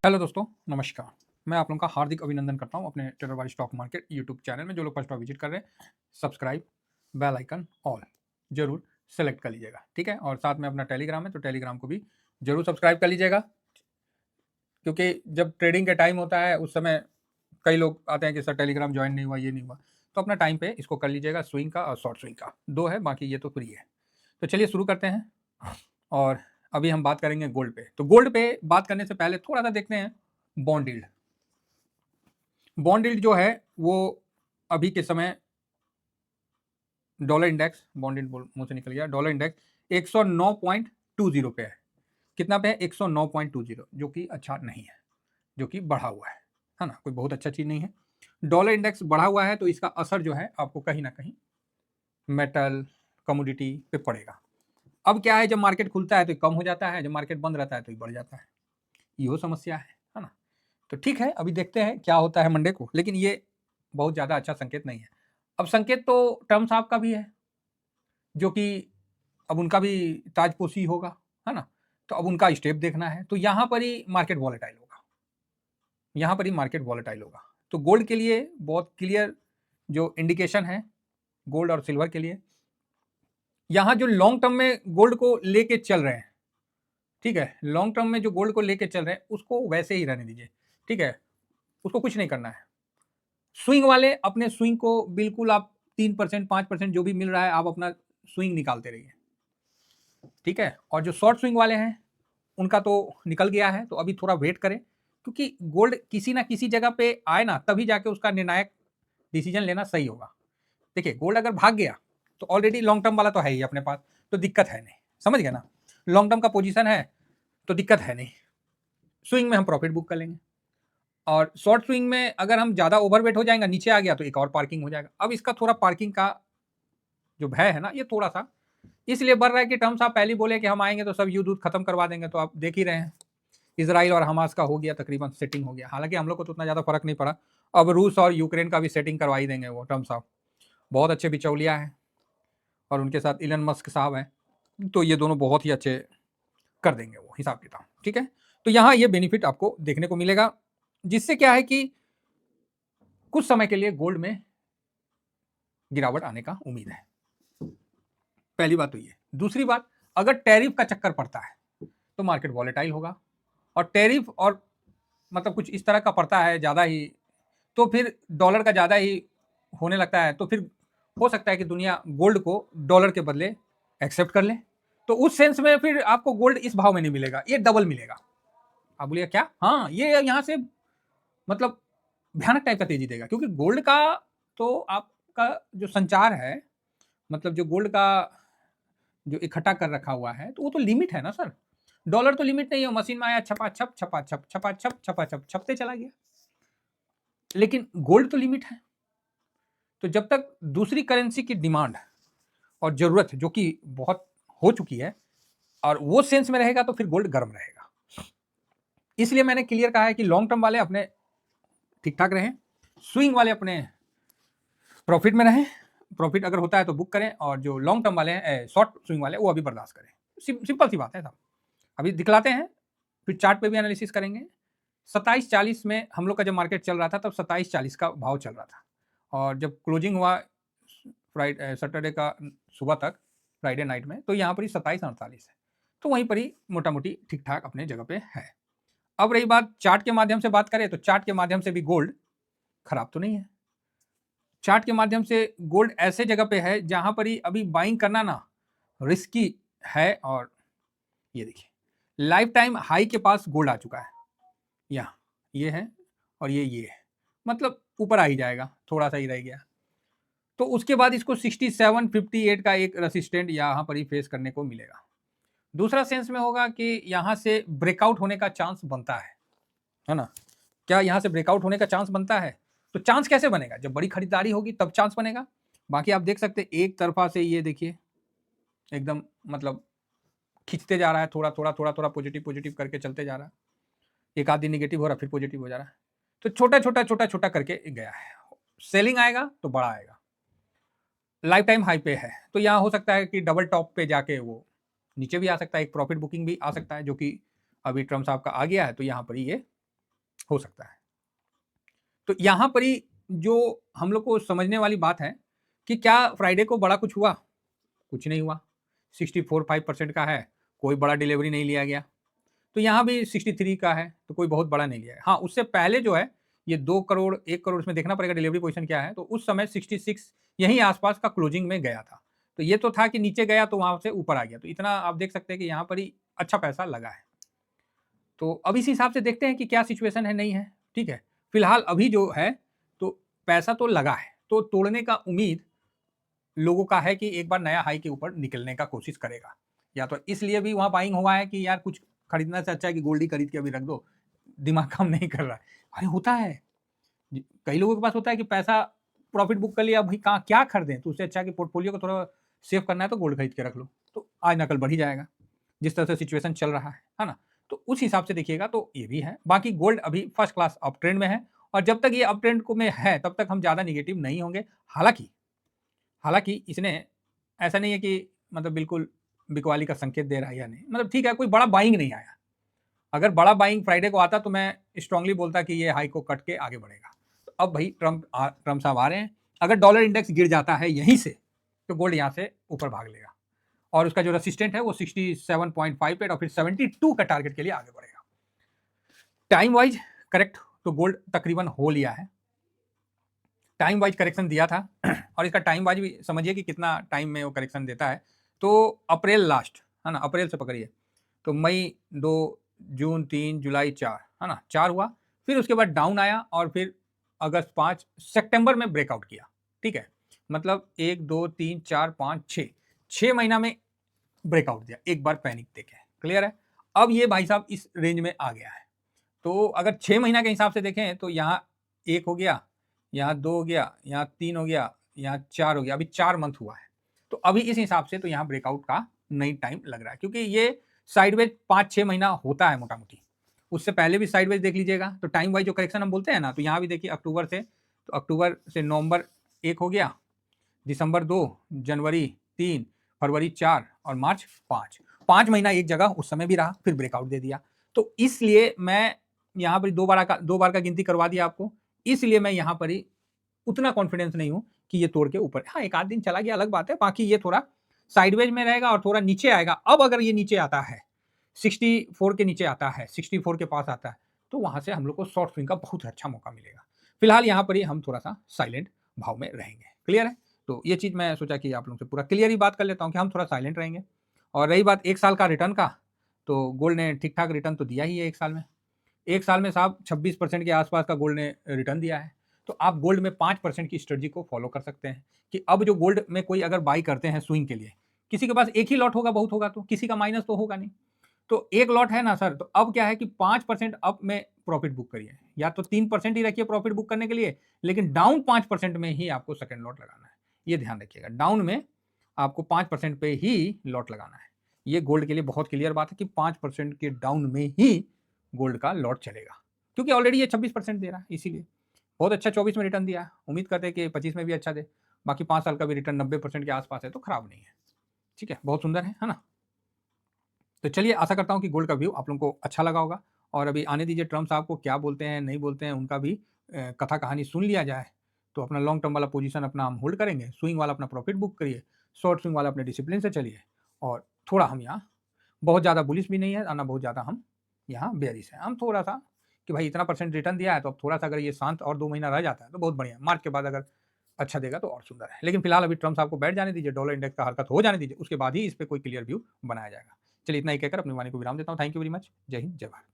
Hello दोस्तों, नमस्कार। मैं आप लोगों का हार्दिक अभिनंदन करता हूँ अपने ट्रेडर वाली स्टॉक मार्केट यूट्यूब चैनल में। जो लोग फर्स्ट बार विजिट कर रहे हैं, सब्सक्राइब, बेल आइकन ऑल ज़रूर सेलेक्ट कर लीजिएगा, ठीक है? और साथ में अपना टेलीग्राम है, तो टेलीग्राम को भी ज़रूर सब्सक्राइब कर लीजिएगा, क्योंकि जब ट्रेडिंग का टाइम होता है उस समय कई लोग आते हैं कि सर टेलीग्राम ज्वाइन नहीं हुआ, ये नहीं हुआ। तो अपना टाइम पे इसको कर लीजिएगा, स्विंग का और शॉर्ट स्विंग का 2 है, बाकी ये तो फ्री है। तो चलिए शुरू करते हैं। और अभी हम बात करेंगे गोल्ड पे। तो गोल्ड पे बात करने से पहले थोड़ा-सा देखते हैं बॉन्ड यील्ड। बॉन्ड यील्ड जो है वो अभी के समय डॉलर इंडेक्स, बॉन्ड यील्ड मुंह से निकल गया, डॉलर इंडेक्स 109.20 पे है। कितना पे है? 109.20, जो कि अच्छा नहीं है, जो कि बढ़ा हुआ है ना? कोई बहुत अच्छा चीज नहीं है। डॉलर इंडेक्स बढ़ा हुआ है तो इसका असर जो है आपको कहीं ना कहीं मेटल, कमोडिटी पे पड़ेगा। अब क्या है, जब मार्केट खुलता है तो कम हो जाता है, जब मार्केट बंद रहता है तो बढ़ जाता है। यो समस्या है ना? तो ठीक है, अभी देखते हैं क्या होता है मंडे को, लेकिन ये बहुत ज़्यादा अच्छा संकेत नहीं है। अब संकेत तो ट्रम्प साहब का भी है, जो कि अब उनका भी ताजपोशी होगा, है ना? तो अब उनका स्टेप देखना है, तो यहाँ पर ही मार्केट वॉलेटाइल होगा, यहाँ पर ही मार्केट वॉलेटाइल होगा। तो गोल्ड के लिए बहुत क्लियर जो इंडिकेशन है, गोल्ड और सिल्वर के लिए, यहाँ जो लॉन्ग टर्म में गोल्ड को लेके चल रहे हैं, ठीक है? लॉन्ग टर्म में जो गोल्ड को लेके चल रहे हैं उसको वैसे ही रहने दीजिए, ठीक है? उसको कुछ नहीं करना है। स्विंग वाले अपने स्विंग को बिल्कुल आप 3% 5% जो भी मिल रहा है आप अपना स्विंग निकालते रहिए, ठीक है? और जो शॉर्ट स्विंग वाले हैं उनका तो निकल गया है, तो अभी थोड़ा वेट करें, क्योंकि गोल्ड किसी ना किसी जगह पे आए ना, तभी जाके उसका निर्णायक डिसीजन लेना सही होगा। देखिए, गोल्ड अगर भाग गया तो ऑलरेडी लॉन्ग टर्म वाला तो है ही अपने पास, तो दिक्कत है नहीं, समझ गए ना? लॉन्ग टर्म का पोजीशन है तो दिक्कत है नहीं, स्विंग में हम प्रॉफिट बुक कर लेंगे। और शॉर्ट स्विंग में अगर हम ज़्यादा ओवरवेट हो जाएगा, नीचे आ गया तो एक और पार्किंग हो जाएगा। अब इसका थोड़ा पार्किंग का जो भय है ना, ये थोड़ा सा इसलिए बढ़ रहा है कि ट्रम्प साहब पहले बोले कि हम आएंगे तो सब युद्ध खत्म करवा देंगे, तो आप देख ही रहे हैं, इसराइल और हमास का हो गया, तकरीबन सेटिंग हो गया। हालांकि हम लोग को तो उतना ज़्यादा फर्क नहीं पड़ा। अब रूस और यूक्रेन का भी सेटिंग करवा ही देंगे वो ट्रम्प साहब, बहुत अच्छे बिचौलिया हैं, और उनके साथ इलन मस्क साहब हैं, तो ये दोनों बहुत ही अच्छे कर देंगे वो हिसाब किताब, ठीक है? तो यहाँ ये बेनिफिट आपको देखने को मिलेगा, जिससे क्या है कि कुछ समय के लिए गोल्ड में गिरावट आने का उम्मीद है। पहली बात तो ये। दूसरी बात, अगर टैरिफ का चक्कर पड़ता है तो मार्केट वॉलेटाइल होगा, और टैरिफ और मतलब कुछ इस तरह का पड़ता है ज़्यादा ही, तो फिर डॉलर का ज़्यादा ही होने लगता है, तो फिर हो सकता है कि दुनिया गोल्ड को डॉलर के बदले एक्सेप्ट कर ले। तो उस सेंस में फिर आपको गोल्ड इस भाव में नहीं मिलेगा, ये डबल मिलेगा। आप बोलिए क्या? हाँ, ये यहाँ से मतलब भयानक टाइप का तेजी देगा, क्योंकि गोल्ड का तो आपका जो संचार है, मतलब जो गोल्ड का जो इकट्ठा कर रखा हुआ है, तो वो तो लिमिट है ना सर। डॉलर तो लिमिट नहीं है, मशीन में आया छपा छप छपा छप छपा छप छपा छप छपते चला गया, लेकिन गोल्ड तो लिमिट है। तो जब तक दूसरी करेंसी की डिमांड और जरूरत, जो कि बहुत हो चुकी है, और वो सेंस में रहेगा, तो फिर गोल्ड गर्म रहेगा। इसलिए मैंने क्लियर कहा है कि लॉन्ग टर्म वाले अपने ठीक ठाक रहें, स्विंग वाले अपने प्रॉफिट में रहें। प्रॉफिट अगर होता है तो बुक करें, और जो लॉन्ग टर्म वाले हैं, शॉर्ट स्विंग वाले, वो अभी बर्दाश्त करें। सिंपल सी बात है साहब। अभी दिखलाते हैं, फिर चार्ट पे भी एनालिसिस करेंगे। 2740 में हम लोग का जब मार्केट चल रहा था, तब 2740 का भाव चल रहा था, और जब क्लोजिंग हुआ फ्राइडे सैटरडे का सुबह तक, फ्राइडे नाइट में, तो यहाँ पर ही 2748 है। तो वहीं पर ही मोटा मोटी ठीक ठाक अपने जगह पे है। अब रही बात चार्ट के माध्यम से बात करें, तो चार्ट के माध्यम से भी गोल्ड खराब तो नहीं है। चार्ट के माध्यम से गोल्ड ऐसे जगह पे है जहां पर ही अभी बाइंग करना ना रिस्की है। और ये देखिए, लाइफ टाइम हाई के पास गोल्ड आ चुका है, यहाँ ये है, और ये है, मतलब ऊपर आ ही जाएगा, थोड़ा सा ही रह गया। तो उसके बाद इसको 6758 का एक रेसिस्टेंट यहाँ पर ही फेस करने को मिलेगा। दूसरा सेंस में होगा कि यहाँ से ब्रेकआउट होने का चांस बनता है ना? क्या यहाँ से ब्रेकआउट होने का चांस बनता है? तो चांस कैसे बनेगा? जब बड़ी खरीदारी होगी तब चांस बनेगा। बाकी आप देख सकते हैं एक तरफा से ये देखिए एकदम मतलब खींचते जा रहा है, थोड़ा थोड़ा थोड़ा थोड़ा पॉजिटिव पॉजिटिव करके चलते जा रहा है। एक आध दिन निगेटिव हो रहा, फिर पॉजिटिव हो जा रहा है, तो छोटा छोटा छोटा छोटा करके गया है। सेलिंग आएगा तो बड़ा आएगा, लाइफ टाइम हाई पे है, तो यहाँ हो सकता है कि डबल टॉप पे जाके वो नीचे भी आ सकता है, एक प्रॉफिट बुकिंग भी आ सकता है, जो कि अभी ट्रम्प साहब का आ गया है, तो यहाँ पर ये हो सकता है। तो यहाँ पर ही जो हम लोग को समझने वाली बात है कि क्या फ्राइडे को बड़ा कुछ हुआ? कुछ नहीं हुआ। 64.5% का है, कोई बड़ा डिलीवरी नहीं लिया गया। तो यहाँ भी 63 का है, तो कोई बहुत बड़ा नहीं लिया है। हाँ, उससे पहले जो है ये 2 करोड़ 1 करोड़ इसमें देखना पड़ेगा डिलीवरी पोजीशन क्या है, तो उस समय 66 यहीं आस-पास का क्लोजिंग में गया था। तो ये तो था कि नीचे गया तो वहाँ से ऊपर आ गया। तो इतना आप देख सकते हैं कि यहाँ पर ही अच्छा पैसा लगा है। तो अब इस हिसाब से देखते हैं कि क्या सिचुएशन है, नहीं है, ठीक है। फिलहाल अभी जो है तो पैसा तो लगा है, तो तोड़ने का उम्मीद लोगों का है कि एक बार नया हाई के ऊपर निकलने का कोशिश करेगा। या तो इसलिए भी वहाँ बाइंग हुआ है कि यार कुछ खरीदने से अच्छा है कि गोल्ड ही खरीद के अभी रख दो, दिमाग काम नहीं कर रहा है। अरे होता है, कई लोगों के पास होता है कि पैसा प्रॉफिट बुक कर लिया, भाई कहाँ क्या खरीदें, तो उससे अच्छा है कि पोर्टफोलियो को थोड़ा सेव करना है तो गोल्ड खरीद के रख लो, तो आज ना कल बढ़ ही जाएगा, जिस तरह से सिचुएशन चल रहा है ना। तो उस हिसाब से देखिएगा तो ये भी है। बाकी गोल्ड अभी फर्स्ट क्लास अप ट्रेंड में है, और जब तक ये अप ट्रेंड को में है तब तक हम ज़्यादा नेगेटिव नहीं होंगे। हालाँकि इसने ऐसा नहीं है कि मतलब बिल्कुल बिकवाली का संकेत दे रहा है या नहीं, मतलब ठीक है, कोई बड़ा बाइंग नहीं आया। अगर बड़ा बाइंग फ्राइडे को आता तो मैं स्ट्रांगली बोलता कि ये हाई को कट के आगे बढ़ेगा। तो अब भाई ट्रम्प साहब आ रहे हैं, अगर डॉलर इंडेक्स गिर जाता है यहीं से, तो गोल्ड यहाँ से ऊपर भाग लेगा, और उसका जो रेसिस्टेंट है वो 67.58 और फिर 72 का टारगेट के लिए आगे बढ़ेगा। टाइम वाइज करेक्ट तो गोल्ड तकरीबन हो लिया है, टाइम वाइज करेक्शन दिया था और इसका टाइम वाइज भी समझिए कि कितना टाइम में वो करेक्शन देता है। तो अप्रैल लास्ट है ना, अप्रैल से पकड़िए, तो मई 2, जून 3, जुलाई 4 है ना, 4 हुआ, फिर उसके बाद डाउन आया और फिर अगस्त 5, सितंबर में ब्रेकआउट किया, ठीक है। मतलब 1, 2, 3, 4, 5, 6 महीना में ब्रेकआउट दिया, एक बार पैनिक देके, क्लियर है। अब ये भाई साहब इस रेंज में आ गया है, तो अगर 6 महीना के हिसाब से देखें तो यहाँ 1 हो गया, यहाँ 2 हो गया, यहाँ 3 हो गया, यहाँ 4 हो गया, अभी 4 मंथ हुआ है। तो अभी इस हिसाब से तो यहाँ ब्रेकआउट का नहीं टाइम लग रहा है, क्योंकि ये साइडवेज 5-6 महीना होता है मोटा-मोटी। उससे पहले भी साइडवेज देख लीजिएगा, तो टाइम वाइज जो करेक्शन हम बोलते हैं ना, तो यहाँ भी देखिए अक्टूबर से नवंबर 1 हो गया, दिसंबर 2, जनवरी 3, फरवरी 4 और मार्च 5। 5 महीना एक जगह उस समय भी रहा, फिर ब्रेकआउट दे दिया। तो इसलिए मैं यहाँ पर 2 बार का गिनती करवा दिया आपको, इसलिए मैं यहाँ पर ही उतना कॉन्फिडेंस नहीं हूँ कि ये तोड़ के ऊपर, हाँ, एक आध दिन चला गया अलग बात है, बाकी ये थोड़ा साइडवेज में रहेगा और थोड़ा नीचे आएगा। अब अगर ये नीचे आता है, 64 के नीचे आता है, 64 के पास आता है, तो वहाँ से हम लोग को शॉर्ट स्विंग का बहुत अच्छा मौका मिलेगा। फिलहाल यहाँ पर ही हम थोड़ा-सा साइलेंट भाव में रहेंगे, क्लियर है? तो ये चीज़ मैं सोचा कि आप लोगों से पूरा क्लियर ही बात कर लेता हूँ कि हम थोड़ा साइलेंट रहेंगे। और रही बात 1 साल का रिटर्न का, तो गोल्ड ने ठीक-ठाक रिटर्न तो दिया ही है 1 साल में। 1 साल में साहब 26% के आस-पास का गोल्ड ने रिटर्न दिया है। तो आप गोल्ड में 5% की स्ट्रेटजी को फॉलो कर सकते हैं कि अब जो गोल्ड में कोई अगर बाई करते हैं स्विंग के लिए, किसी के पास एक ही लॉट होगा, बहुत होगा तो, किसी का माइनस तो होगा नहीं। तो एक लॉट है ना सर, तो अब क्या है कि 5% अप में प्रॉफिट बुक करिए, या तो 3% ही रखिए प्रॉफिट बुक करने के लिए, लेकिन डाउन 5% में ही आपको सेकंड लॉट लगाना है। ये ध्यान रखिएगा, डाउन में आपको 5% पे ही लॉट लगाना है। ये गोल्ड के लिए बहुत क्लियर बात है कि 5% के डाउन में ही गोल्ड का लॉट चलेगा, क्योंकि ऑलरेडी ये 26% दे रहा है, इसीलिए बहुत अच्छा 24 में रिटर्न दिया है। उम्मीद करते हैं कि 25 में भी अच्छा दे। बाकी 5 साल का भी रिटर्न 90% के आसपास है, तो खराब नहीं है। ठीक है, बहुत सुंदर है ना? तो चलिए, आशा करता हूँ कि गोल्ड का व्यू आप लोगों को अच्छा लगा होगा, और अभी आने दीजिए ट्रम्प साहब को क्या बोलते हैं, नहीं बोलते हैं, उनका भी कथा कहानी सुन लिया जाए। तो अपना लॉन्ग टर्म वाला पोजीशन अपना हम होल्ड करेंगे, स्विंग वाला अपना प्रॉफिट बुक करिए, शॉर्ट स्विंग वाला अपने डिसिप्लिन से चलिए, और थोड़ा हम यहाँ बहुत ज़्यादा बुलिश भी नहीं है और ना बहुत ज़्यादा हम यहाँ बेयरिश है। हम थोड़ा-सा कि भाई इतना परसेंट रिटर्न दिया है, तो अब थोड़ा-सा अगर ये शांत और 2 महीना रह जाता है तो बहुत बढ़िया है। मार्च के बाद अगर अच्छा देगा तो और सुंदर है। लेकिन फिलहाल अभी ट्रम्प साहब को बैठ जाने दीजिए, डॉलर इंडेक्स का हरकत हो जाने दीजिए, उसके बाद ही इस पे कोई क्लियर व्यू बनाया जाएगा। चलिए, इतना ही कहकर अपनी वाणी को विराम देता हूँ। Thank you very much. जय हिंद, जय भारत।